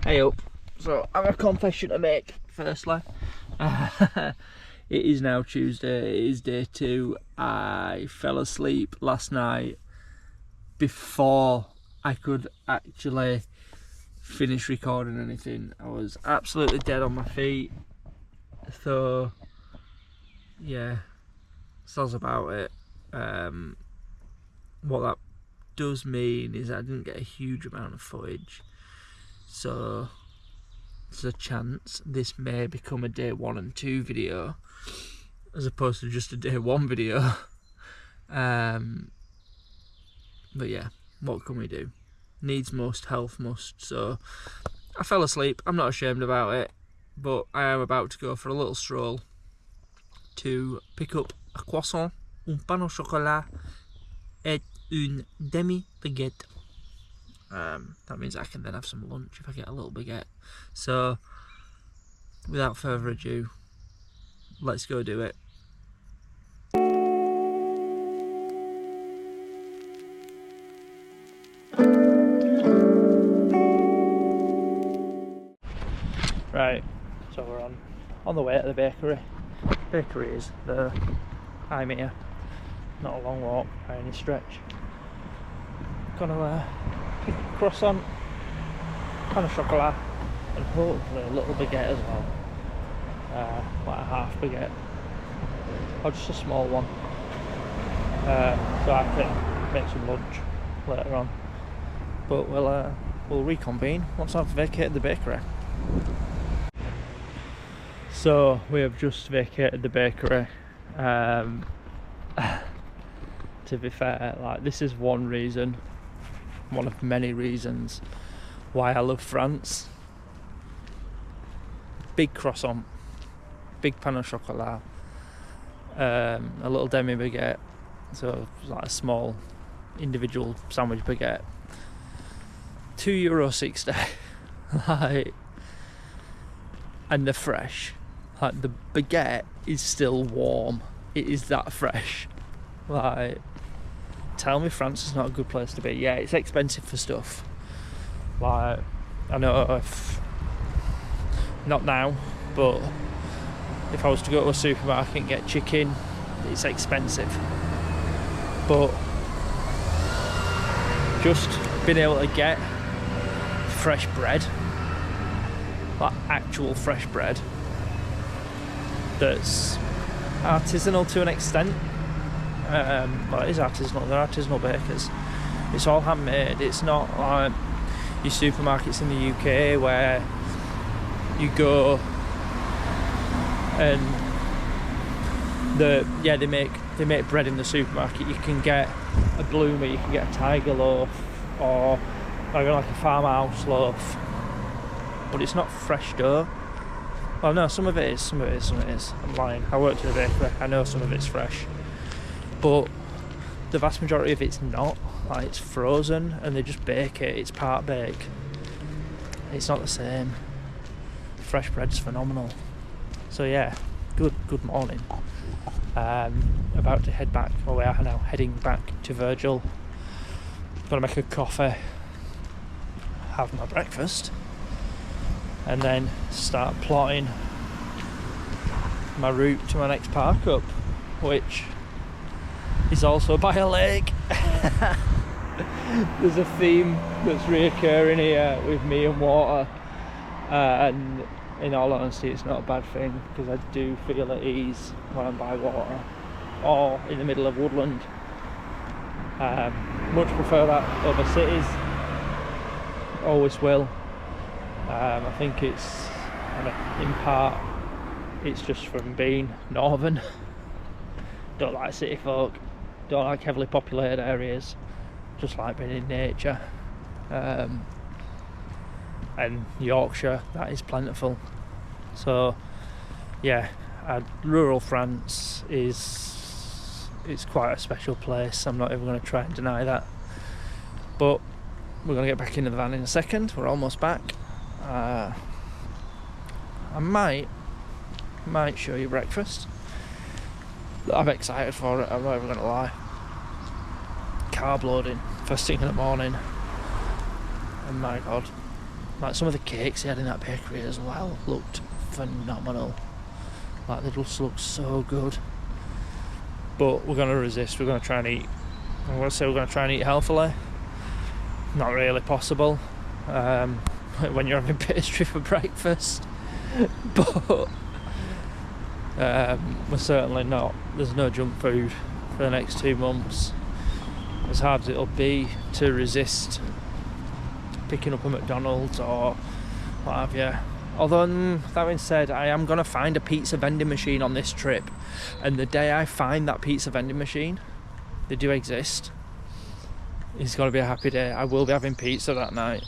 Hey up. So I have a confession to make. Firstly, it is now Tuesday. It is day 2. I fell asleep last night before I could actually finish recording anything. I was absolutely dead on my feet. So yeah, soz about it. What that does mean is I didn't get a huge amount of footage. So there's a chance this may become a day 1 and 2 video as opposed to just a day 1 video. But yeah, what can we do? Needs must, health must. So I fell asleep. I'm not ashamed about it, but I am about to go for a little stroll to pick up a croissant, un pain au chocolat et une demi-baguette. That means I can then have some lunch if I get a little baguette. So without further ado, let's go do it. Right, so we're on the way to the bakery. Bakery is the I'm here. Not a long walk by any stretch. Gonna pick a croissant, pain au chocolat, and hopefully a little baguette as well. Like a half baguette, or just a small one. So I can make some lunch later on. But we'll reconvene once I've vacated the bakery. So we have just vacated the bakery. To be fair, like, this is one reason, one of many reasons why I love France. Big croissant, big pain au chocolat, a little demi baguette, so like a small individual sandwich baguette, €2.60. Like, and they're fresh. Like, the baguette is still warm. It is that fresh. Like, tell me France is not a good place to be. Yeah, it's expensive for stuff. Like, I know if not now, but if I was to go to a supermarket and get chicken, it's expensive. But just being able to get fresh bread, like actual fresh bread, that's artisanal to an extent. Well, it is artisanal. They're artisanal bakers. It's all handmade. It's not like your supermarkets in the UK where you go and they make bread in the supermarket. You can get a bloomer, you can get a tiger loaf, or like a farmhouse loaf, but it's not fresh dough. Well, no, some of it is. I'm lying. I worked at a bakery. I know some of it's fresh, but the vast majority of it's not. Like, it's frozen and they just bake it. It's part bake. It's not the same. Fresh bread's phenomenal. So yeah, good morning. About to head back. Well, we are now heading back to Virgil. Gonna make a coffee, have my breakfast, and then start plotting my route to my next park up, which is also by a lake. There's a theme that's reoccurring here with me and water, and in all honesty it's not a bad thing, because I do feel at ease when I'm by water or in the middle of woodland. Much prefer that over cities, always will. I think it's, in part, it's just from being northern. Don't like city folk, don't like heavily populated areas, just like being in nature. And Yorkshire, that is plentiful. So yeah, rural France it's quite a special place. I'm not even going to try and deny that. But we're going to get back into the van in a second. We're almost back. I might show you breakfast. I'm excited for it, I'm not even going to lie. Carb loading first thing in the morning, and my god, Like some of the cakes they had in that bakery as well looked phenomenal. Like they just looked so good. But we're gonna resist. We're gonna try and eat. I'm gonna say we're gonna try and eat healthily. Not really possible when you're having pastry for breakfast. But we're certainly not. There's no junk food for the next 2 months. As hard as it'll be to resist picking up a McDonald's or what have you. Although, that being said, I am going to find a pizza vending machine on this trip. And the day I find that pizza vending machine, they do exist, it's going to be a happy day. I will be having pizza that night.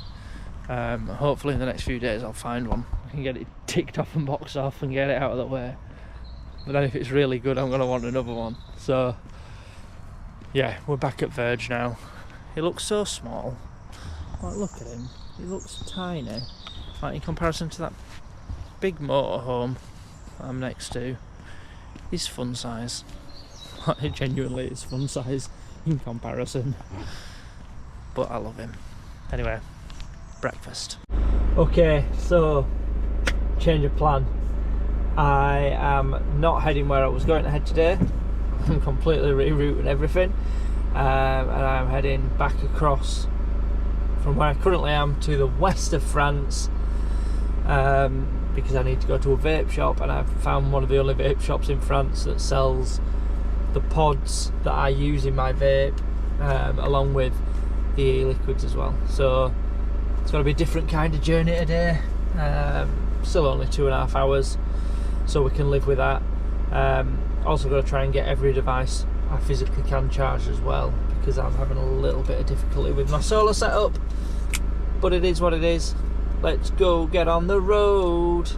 Hopefully in the next few days I'll find one. I can get it ticked off and boxed off and get it out of the way. But then if it's really good, I'm going to want another one. So, yeah, we're back at Verge now. He looks so small. Like, look at him. He looks tiny. Like, in comparison to that big motorhome I'm next to, he's fun size. Like, genuinely, it's fun size in comparison. But I love him. Anyway, breakfast. Okay, so change of plan. I am not heading where I was going to head today. I'm completely rerouting everything, and I'm heading back across from where I currently am to the west of France, because I need to go to a vape shop, and I've found one of the only vape shops in France that sells the pods that I use in my vape, along with the e-liquids as well. So it's going to be a different kind of journey today. Still only 2.5 hours, so we can live with that. Also got to try and get every device I physically can charged as well, because I'm having a little bit of difficulty with my solar setup. But it is what it is. Let's go get on the road.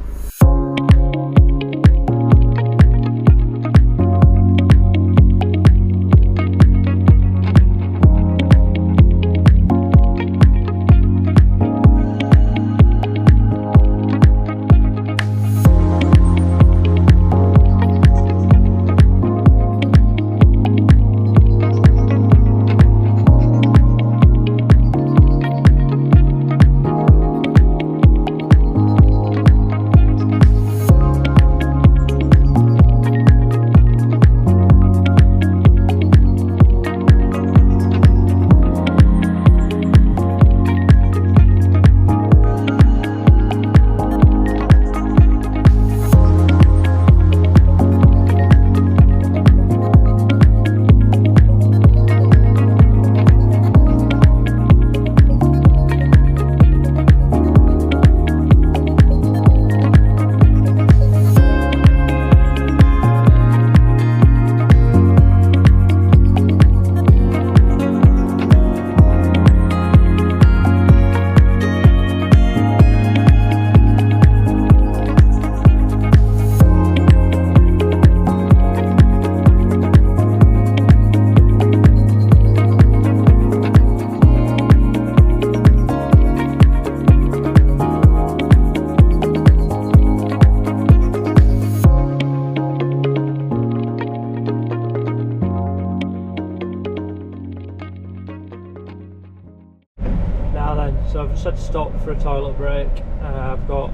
So I've just had to stop for a toilet break. I've got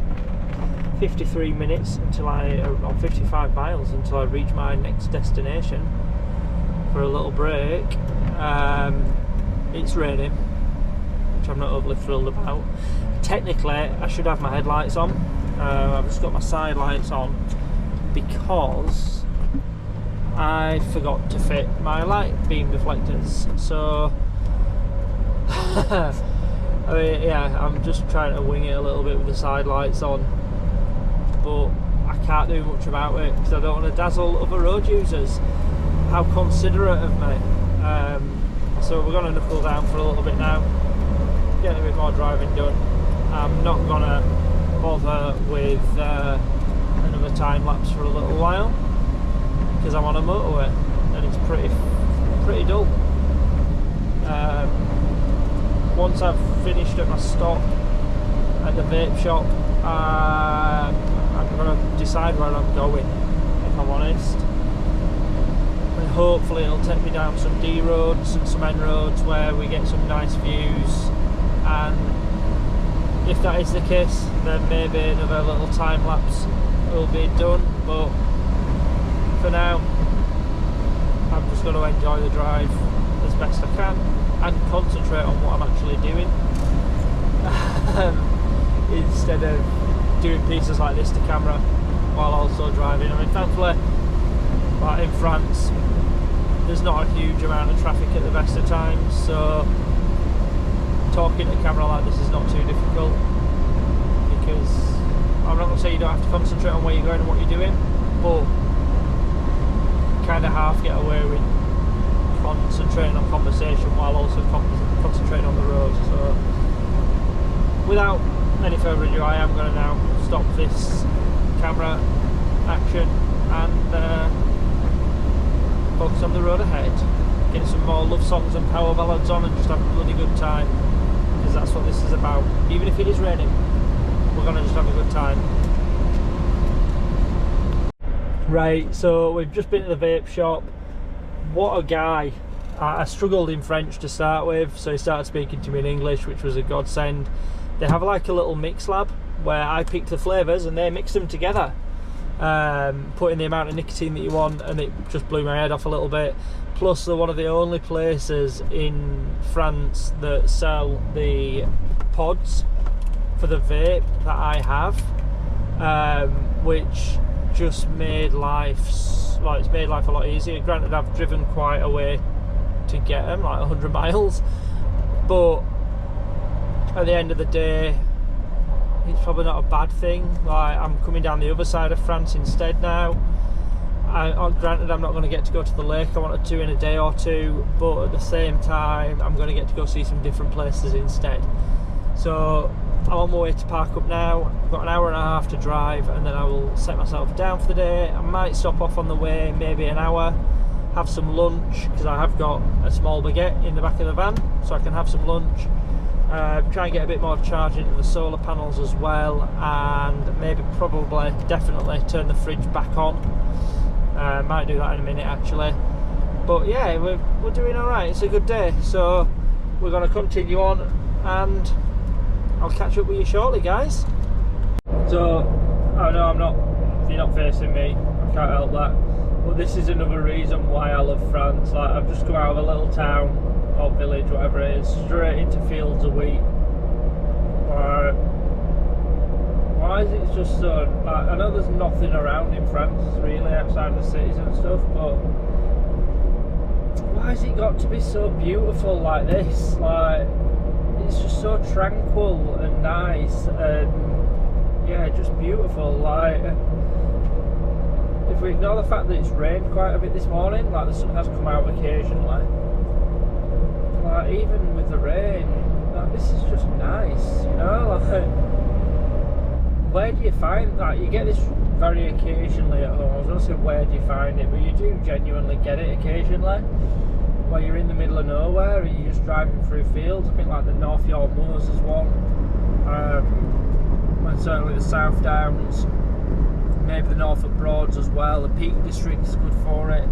53 minutes until or 55 miles until I reach my next destination for a little break. It's raining, which I'm not overly thrilled about. Technically, I should have my headlights on. I've just got my side lights on because I forgot to fit my light beam deflectors. So I mean, yeah, I'm just trying to wing it a little bit with the side lights on, but I can't do much about it because I don't want to dazzle other road users. How considerate of me. So we're going to knuckle down for a little bit now, get a bit more driving done. I'm not going to bother with another time lapse for a little while because I'm on a motorway and it's pretty dull. Once I've finished at my stop at the vape shop, I'm going to decide where I'm going, if I'm honest. And hopefully it'll take me down some D roads and some N roads where we get some nice views, and if that is the case, then maybe another little time lapse will be done, but for now I'm just going to enjoy the drive as best I can and concentrate on what I'm actually doing instead of doing pieces like this to camera while also driving. I mean, thankfully, like in France, there's not a huge amount of traffic at the best of times, so talking to camera like this is not too difficult, because I'm not going to say you don't have to concentrate on where you're going and what you're doing, but kind of half get away with concentrating on conversation while also concentrating on the road. So without any further ado, I am going to now stop this camera action and focus on the road ahead, get some more love songs and power ballads on and just have a bloody good time, because that's what this is about. Even if it is raining, we're going to just have a good time. Right, so we've just been to the vape shop. What a guy. I struggled in French to start with, so he started speaking to me in English, which was a godsend. They have like a little mix lab where I picked the flavours and they mix them together, put in the amount of nicotine that you want, and it just blew my head off a little bit. Plus, they're one of the only places in France that sell the pods for the vape that I have, which just made life, well, it's made life a lot easier. Granted, I've driven quite a way to get them, like 100 miles, but at the end of the day, it's probably not a bad thing. Like, I'm coming down the other side of France instead now. Granted, I'm not going to get to go to the lake I wanted to in a day or two, but at the same time, I'm going to get to go see some different places instead. So I'm on my way to park up now. I've got an hour and a half to drive, and then I will set myself down for the day. I might stop off on the way, maybe an hour, have some lunch, because I have got a small baguette in the back of the van, so I can have some lunch. Try and get a bit more charge into the solar panels as well, and maybe, probably, definitely turn the fridge back on. Might do that in a minute actually, but yeah, we're doing all right. It's a good day, so we're going to continue on, and I'll catch up with you shortly, guys. So I know you're not facing me, I can't help that, but this is another reason why I love France. Like, I've just come out of a little town or village, whatever it is, straight into fields of wheat. Why is it just so, like, I know there's nothing around in France really outside the cities and stuff, but why has it got to be so beautiful like this? Like, it's just so tranquil and nice, and yeah, just beautiful. Like, if we ignore the fact that it's rained quite a bit this morning, like the sun has come out occasionally, like, even with the rain, like, this is just nice, you know. Like, where do you find that? You get this very occasionally at home. I was going to say where do you find it, but you do genuinely get it occasionally, where you're in the middle of nowhere and you're just driving through fields. I think like the North York Moors is one, and certainly the South Downs, maybe the Norfolk Broads as well. The Peak District is good for it,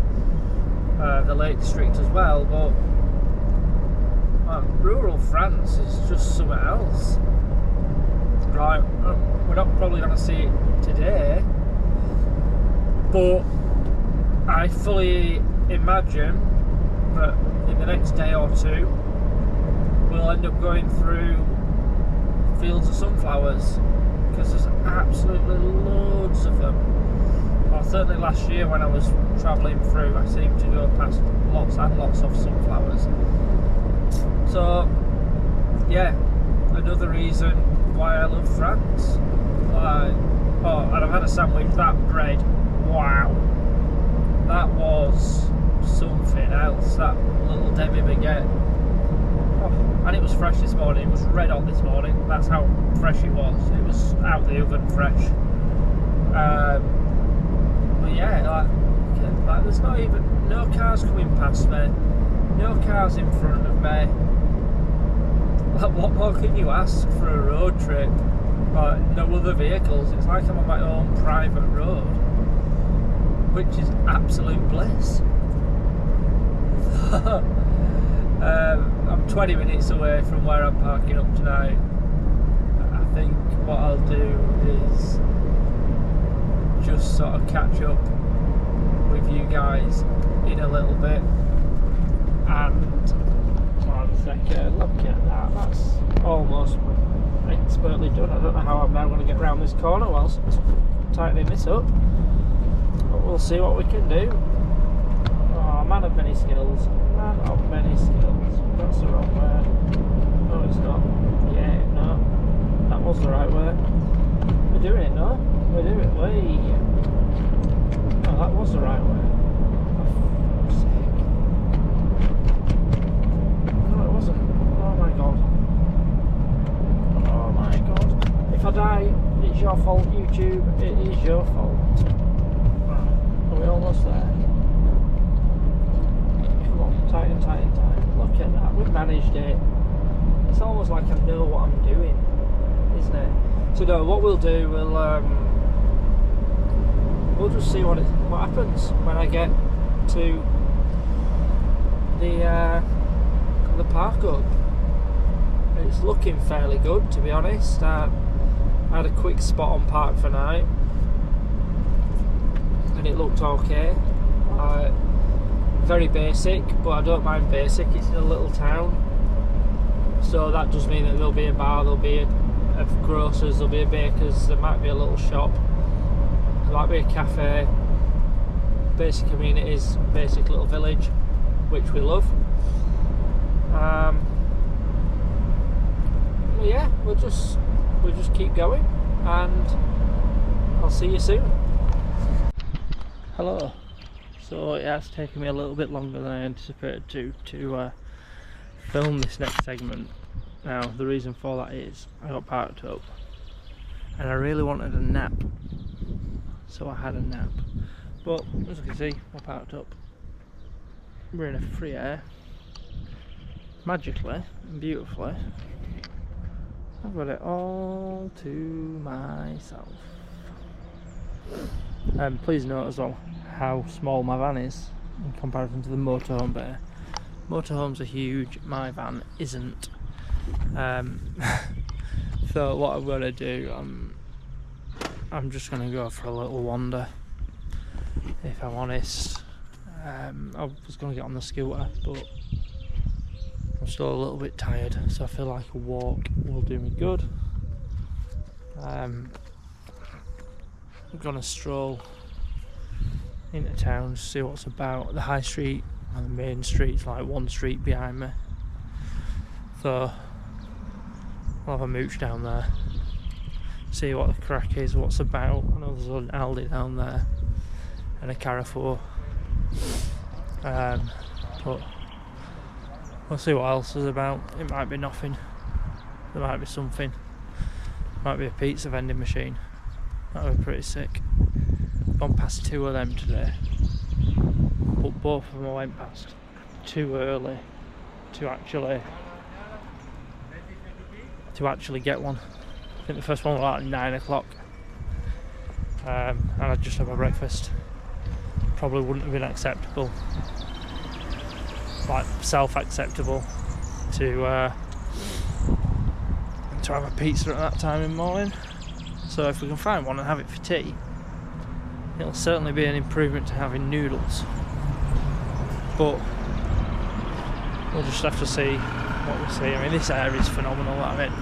the Lake District as well, but rural France is just something else. Right, we're not probably going to see it today, but I fully imagine that in the next day or two we'll end up going through fields of sunflowers, because there's absolutely loads of them. Well, certainly last year when I was travelling through, I seemed to go past lots and lots of sunflowers. So yeah, another reason why I love France. Oh, and I've had a sandwich. That bread, wow, that was something else. That little demi baguette, oh, and it was fresh this morning. It was red hot this morning. That's how fresh it was. It was out the oven fresh. But yeah, like there's not even no cars coming past me, no cars in front of me. Like, what more can you ask for a road trip? Like, no other vehicles. It's like I'm on my own private road, which is absolute bliss. I'm 20 minutes away from where I'm parking up tonight. I think what I'll do is just sort of catch up with you guys in a little bit. And one second, look at that, that's almost expertly done. I don't know how I'm now going to get around this corner whilst tightening this up, but we'll see what we can do. Oh, man of many skills, man of many skills. That's the wrong way. No, it's not. Yeah, no, that was the right way. We're doing it, no? We're doing it. Way. No, that was the right way. For fuck's sake. No, it wasn't. Oh my god. Oh my god. If I die, it's your fault, YouTube. It is your fault. Are we almost there? Come on, tighten. Look at that. We've managed it. It's almost like I know what I'm doing, isn't it? So no, what we'll do, we'll just see what happens when I get to the park up. It's looking fairly good, to be honest. I had a quick spot on Park for Night, and it looked okay. Very basic, but I don't mind basic. It's in a little town. So that does mean that there'll be a bar, there'll be a grocer's, there'll be a baker's, there might be a little shop, there might be a cafe. Basic amenities, basic little village, which we love. But yeah, we'll just keep going, and I'll see you soon. Hello. So it has taken me a little bit longer than I anticipated to film this next segment. Now the reason for that is I got parked up and I really wanted a nap, so I had a nap, but as you can see, we're parked up, we're in a free air, magically and beautifully. I've got it all to myself. Please note as well how small my van is in comparison to the motorhome bay. Motorhomes are huge, my van isn't. So what I'm going to do, I'm just going to go for a little wander, if I'm honest. I was going to get on the scooter, but I'm still a little bit tired, so I feel like a walk will do me good. I'm going to stroll into town to see what's about. The high street and the main street's like one street behind me, so I'll have a mooch down there, see what the crack is, what's about. I know there's an Aldi down there and a Carrefour, but we'll see what else is about. It might be nothing, there might be something, might be a pizza vending machine. That would be pretty sick. Gone past 2 of them today, but both of them I went past too early to actually get one. I think the first one was at 9 o'clock, and I just had my breakfast. Probably wouldn't have been acceptable, like self-acceptable, to have a pizza at that time in the morning. So if we can find one and have it for tea, it'll certainly be an improvement to having noodles. But we'll just have to see what we see. I mean, this area is phenomenal. I mean,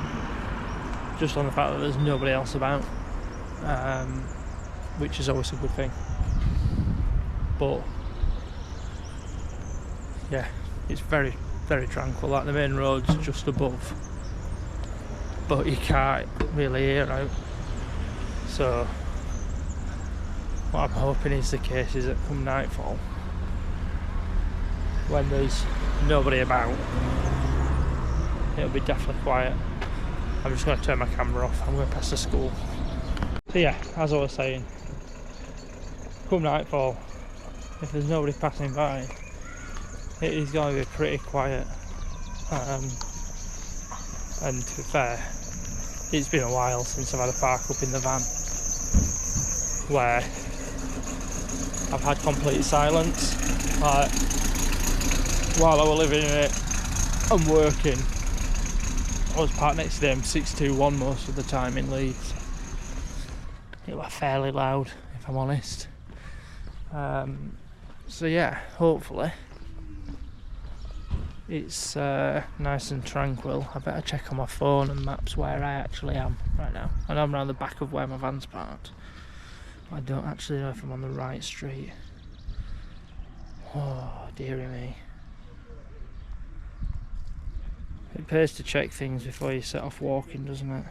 just on the fact that there's nobody else about, which is always a good thing. But yeah, it's very, very tranquil. Like the main road's just above, but you can't really hear out. So what I'm hoping is the case is that come nightfall, when there's nobody about, it'll be definitely quiet. I'm just going to turn my camera off. I'm going to pass the school. So yeah, as I was saying, come nightfall, if there's nobody passing by, it is going to be pretty quiet. And to be fair, it's been a while since I've had a park up in the van where I've had complete silence. Like, while I was living in it and working, I was parked next to the M621 most of the time in Leeds. It was fairly loud, if I'm honest. So yeah, hopefully it's nice and tranquil. I better check on my phone and maps where I actually am right now. I know I'm around the back of where my van's parked. I don't actually know if I'm on the right street. Oh, dearie me. It pays to check things before you set off walking, doesn't it?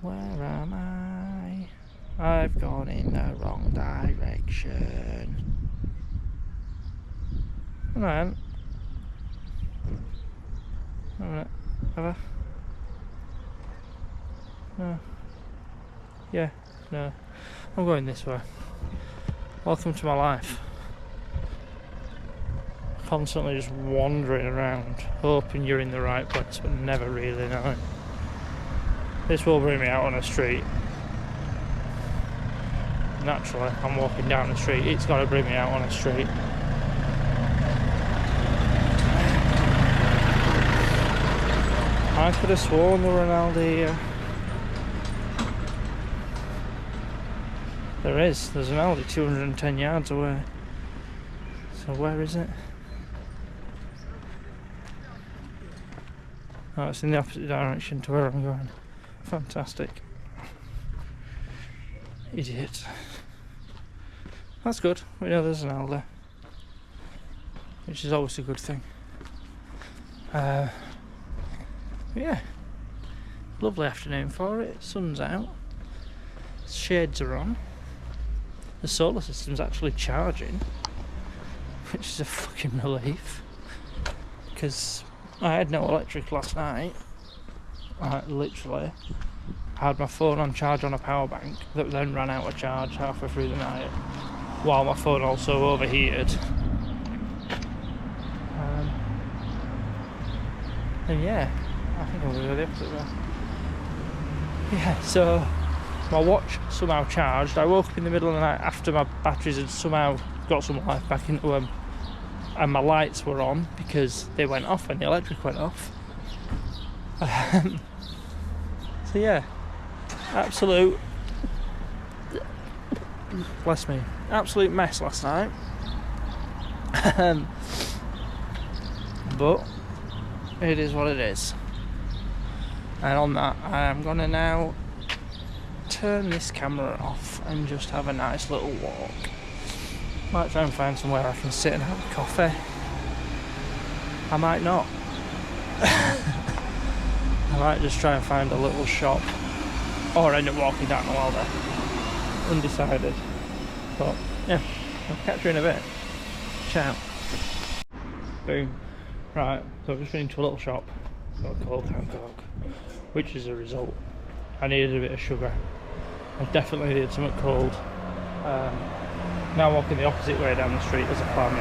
Where am I? I've gone in the wrong direction. No, I haven't. Wait a minute. Have I? No. Yeah, no. I'm going this way. Welcome to my life. Constantly just wandering around, hoping you're in the right place, but never really knowing. This will bring me out on a street. Naturally, I'm walking down the street. It's got to bring me out on a street. I could have sworn there were an Aldi here. There's an Aldi 210 yards away. So where is it? Oh, it's in the opposite direction to where I'm going. Fantastic. Idiot. That's good. We know there's an Aldi, which is always a good thing. Yeah. Lovely afternoon for it. Sun's out. Shades are on. The solar system's actually charging, which is a fucking relief. Because I had no electric last night. I literally had my phone on charge on a power bank that then ran out of charge halfway through the night, while my phone also overheated. And yeah, I think I'm going to go the opposite way. Yeah, so my watch somehow charged. I woke up in the middle of the night after my batteries had somehow got some life back into them, and my lights were on because they went off when the electric went off. So yeah, absolute, bless me, absolute mess last night. But it is what it is. And on that, I am gonna now turn this camera off and just have a nice little walk. Might try and find somewhere I can sit and have a coffee. I might not. I might just try and find a little shop, or end up walking down the wall there. Undecided. But yeah, I'll catch you in a bit. Ciao. Boom. Right, so I've just been into a little shop, got a cold hand coke, which is a result. I needed a bit of sugar. I definitely needed something cold. Now walking the opposite way down the street as a farm.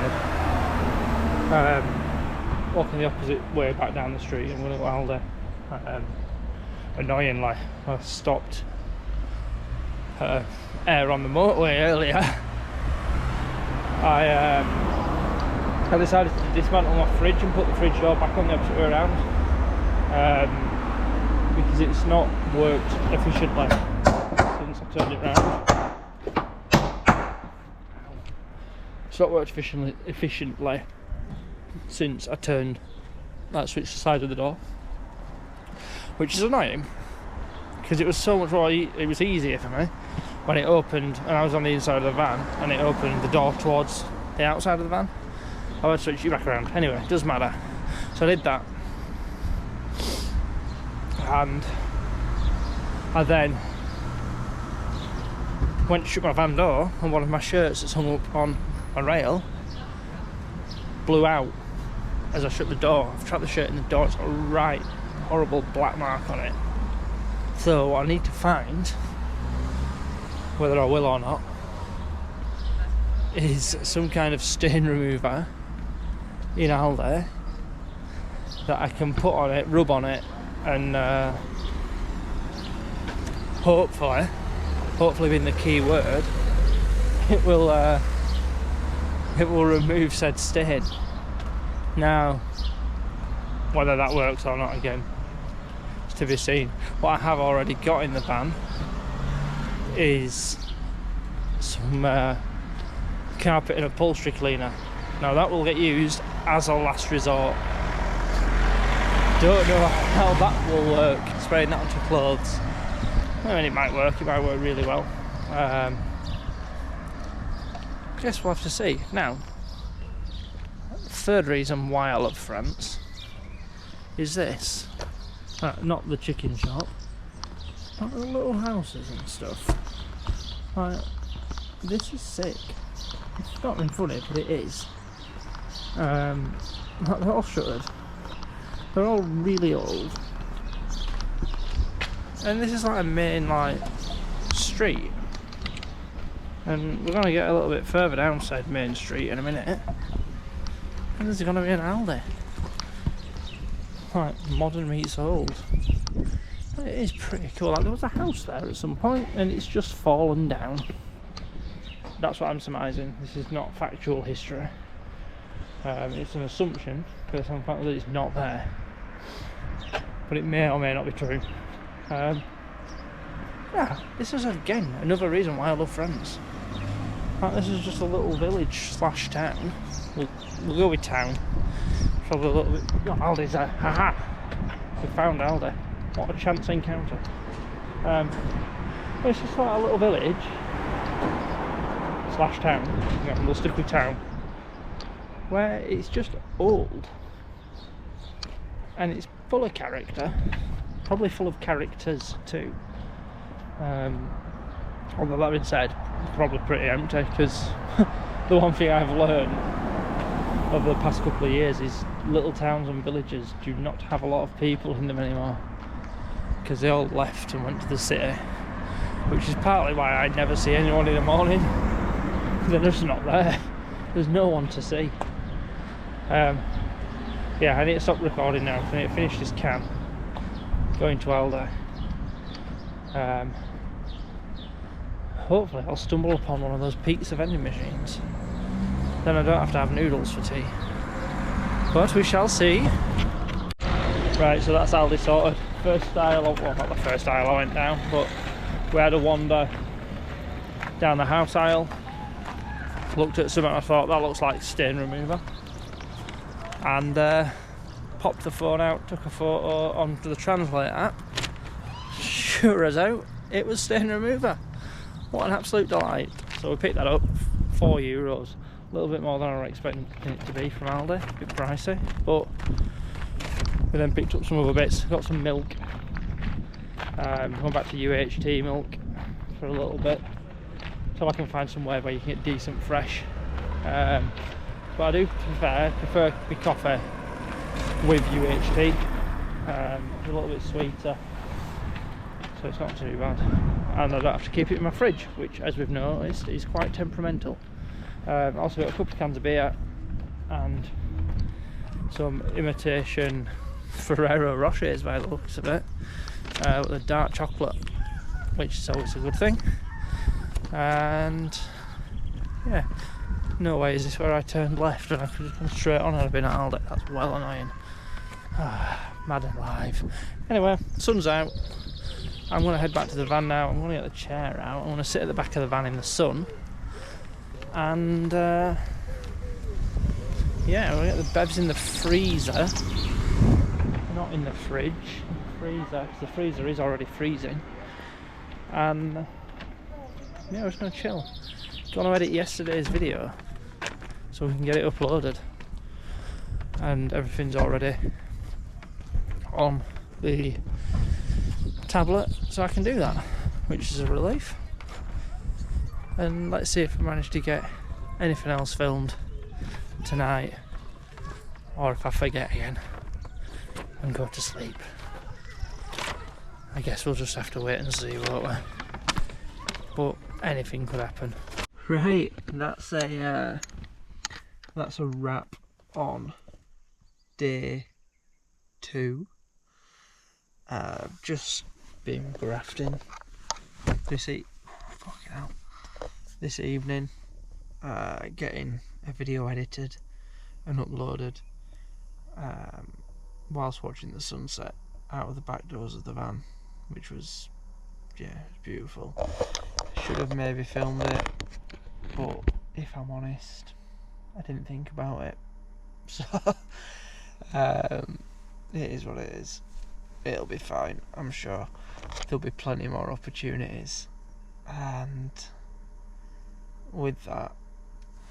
Walking the opposite way back down the street, I'm going to go Aldi. Annoyingly, I stopped Aire on the motorway earlier. I decided to dismantle my fridge and put the fridge door back on the opposite way around, because it's not worked efficiently since I turned it round. It's not worked efficiently since I switched the side of the door, which is annoying because it was so much more. It was easier for me when it opened and I was on the inside of the van and it opened the door towards the outside of the van. I would switch you back around. Anyway, it doesn't matter. So I did that, and I then went to shut my van door, and one of my shirts that's hung up on a rail blew out as I shut the door. I've trapped the shirt in the door. It's got a right horrible black mark on it. So what I need to find, whether I will or not, is some kind of stain remover in Aldi that I can put on it, rub on it, and hopefully being the key word, it will remove said stain. Now, whether that works or not, again, to be seen. What I have already got in the van is some carpet and upholstery cleaner. Now that will get used as a last resort. Don't know how that will work, spraying that onto clothes. I mean, it might work really well. I guess we'll have to see. Now, third reason why I love France is this. Not the chicken shop, but the little houses and stuff. This is sick. It's not been funny, but it is. They're all shuttered. They're all really old. And this is like a main street. And we're gonna get a little bit further down said main street in a minute. And there's gonna be an Aldi. Like modern meets old. It is pretty cool. Like, there was a house there at some point and it's just fallen down. That's what I'm surmising. This is not factual history. It's an assumption based on the fact that it's not there. But it may or may not be true. Yeah, this is again another reason why I love France. Like, this is just a little village / town. We'll go with town. Probably a little bit. Oh, Aldi's there. Haha! We found Aldi. What a chance encounter. It's just like a little village / town. Yeah, we'll stick with town. Where it's just old. And it's full of character. Probably full of characters too. Although that being said, it's probably pretty empty, because the one thing I've learned over the past couple of years is little towns and villages do not have a lot of people in them anymore, because they all left and went to the city, which is partly why I never see anyone in the morning. They're just not there. There's no one to see. Yeah, I need to stop recording now. I need to finish this can. Going to Aire. Hopefully I'll stumble upon one of those pizza vending machines. Then I don't have to have noodles for tea. But we shall see. Right, so that's Aldi sorted. First aisle, well, not the first aisle I went down, but we had a wander down the house aisle. Looked at something, I thought that looks like stain remover. And popped the phone out, took a photo onto the Translate app. Sure as out, it was stain remover. What an absolute delight. So we picked that up, €4. A little bit more than I was expecting it to be from Aldi, a bit pricey. But we then picked up some other bits, got some milk. Going back to UHT milk for a little bit. So I can find somewhere where you can get decent fresh. But I do prefer my coffee with UHT. It's a little bit sweeter, so it's not too bad. And I don't have to keep it in my fridge, which, as we've noticed, is quite temperamental. Also got a couple of cans of beer and some imitation Ferrero Rochers by the looks of it, with a dark chocolate, which is always a good thing. And yeah, no way is this where I turned left and I could have gone straight on and I've been at Aldi. That's well annoying. Mad and live. Anyway, sun's out. I'm going to head back to the van now. I'm going to get the chair out. I'm going to sit at the back of the van in the sun. And yeah, we'll get the bevs in the freezer. Not in the fridge. In the freezer, because the freezer is already freezing. And yeah, we're just going to chill. Going to edit yesterday's video so we can get it uploaded. And everything's already on the tablet, so I can do that, which is a relief. And let's see if I manage to get anything else filmed tonight, or if I forget again and go to sleep. I guess we'll just have to wait and see, won't we? But anything could happen. Right, that's a wrap on day 2. Just been grafting this evening, getting a video edited and uploaded whilst watching the sunset. out of the back doors of the van, which was, yeah, it was beautiful. Should have maybe filmed it, but if I'm honest, I didn't think about it. So it is what it is. It'll be fine, I'm sure. There'll be plenty more opportunities. And with that,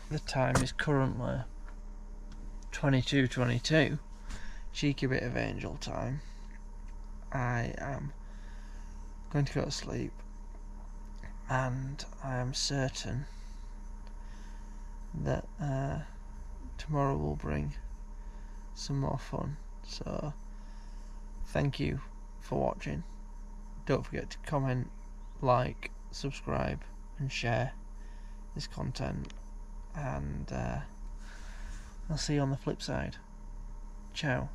the time is currently 22:22. Cheeky bit of angel time. I am going to go to sleep, and I am certain that tomorrow will bring some more fun. So thank you for watching. Don't forget to comment, like, subscribe and share this content, and I'll see you on the flip side. Ciao.